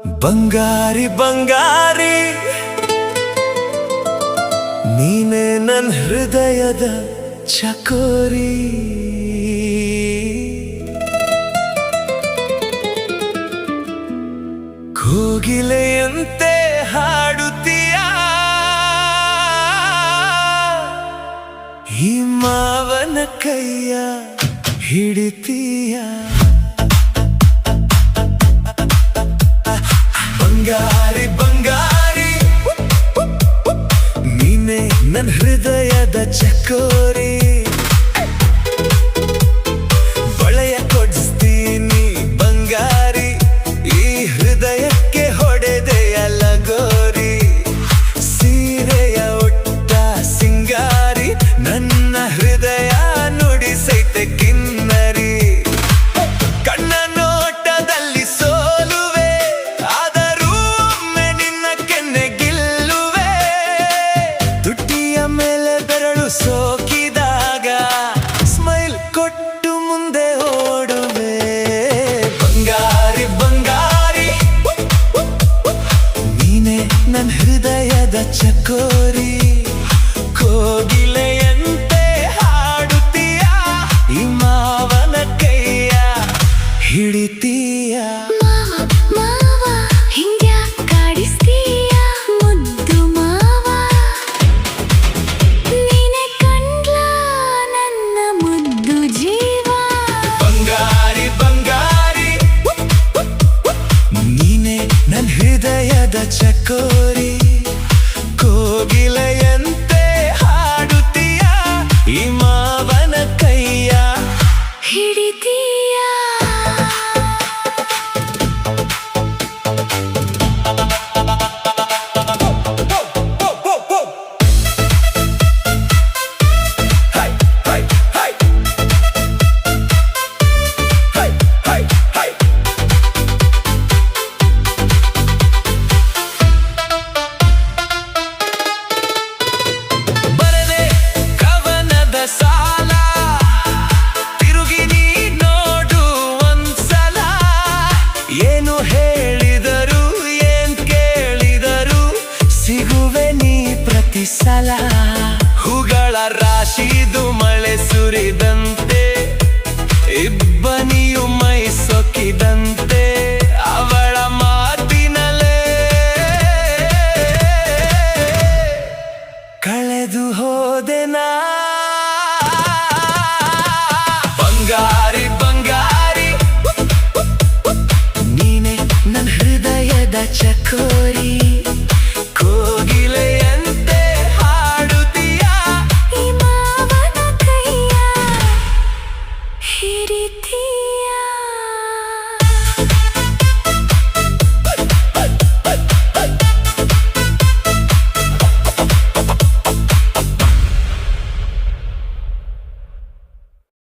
ಬಂಗಾರಿ ಬಂಗಾರಿ ನೀನೆ ನನ್ನ ಹೃದಯದ ಚಕೋರಿ. ಕೋಗಿಲೆಯಂತೆ ಹಾಡುತ್ತೀಯ, ಈ ಮಾವನ ಕೈಯ ಹಿಡಿತೀಯ. ಬಂಗಾರಿ ಬಂಗಾರಿ ನೀನೆ ನನ್ನ ಹೃದಯದ ಚಕೋರಿ. ಬಳೆಯ ಕೊಡಿಸ್ತೀನಿ ಬಂಗಾರಿ, ಈ ಹೃದಯಕ್ಕೆ ಹೊಡೆದೆಯ ಲಗೋರಿ. ಸೀರೆಯ ಉಟ್ಟ ಸಿಂಗಾರಿ, ನನ್ನ ಹೃದಯ ನುಡಿಸೈತೆ ಕಿನ್ನರಿ. ಕಣ್ಣ ನೋಟದಲ್ಲಿ ಸೋಲುವೆ, ಆದರೂ ಒಮ್ಮೆ ನಿನ್ನ ಕೆನ್ನೆ ಗೆಲ್ಲುವೆ. ತುಟಿಯ ಮೇಲೆ ಬೆರಳು ಸೋಕಿದಾಗ ಸ್ಮೈಲ್ ಕೊಟ್ಟು ಮುಂದೆ ಓಡುವೆ. ಬಂಗಾರಿ ಬಂಗಾರಿ ನೀನೆ ನನ್ನ ಹೃದಯದ ಚಕೋರಿ. ಕೋಗಿಲೆಯಂತೆ ಹಾಡುತ್ತೀಯ, ಈ ಮಾವನ ಕೈಯ ಹಿಡಿತೀಯ. ಮಾವ ಹಿಂಗ್ಯಾಕ್ ಕಾಡಿಸ್ತೀಯ ಮುದ್ದು ಮಾವ, ನೀನೆ ಕಂಡ್ಲ ನನ್ನ ಮುದ್ದು ಜೀವ. ಬಂಗಾರಿ ಬಂಗಾರಿ ನೀನೆ ನನ್ನ ಹೃದಯದ ಚಕೋರಿ. ಕೋಗಿಲೆಯಂತೆ ಹಾಡುತ್ತೀಯ, ಈ ಮಾವನ ಕೈಯ ಹಿಡಿತೀಯ. ಬರದೆ ಕವನದ ಸಾಲ, ತಿರುಗಿ ನೀ ನೋಡು ಒಂದ್ಸಲ. ಏನು ಹೇಳಿದರು ಏನ್ ಕೇಳಿದರು ಸಿಗುವೆ ನೀ ಪ್ರತಿ ಸಲ. ಹೂಗಳ ರಾಶಿದು ಮಳೆ ಸುರಿದಂತೆ, ಇಬ್ಬನಿಯು ಮೈ ಸೊಕ್ಕಿದಂತೆ. ಅವಳ ಮಾತಿನಲ್ಲೇ ಕಳೆದು ಹೋದೆನಾ. ಬಂಗಾರಿ ಬಂಗಾರಿ ನೀನೆ ನನ್ನ ಹೃದಯದ ಚಕೋರಿ.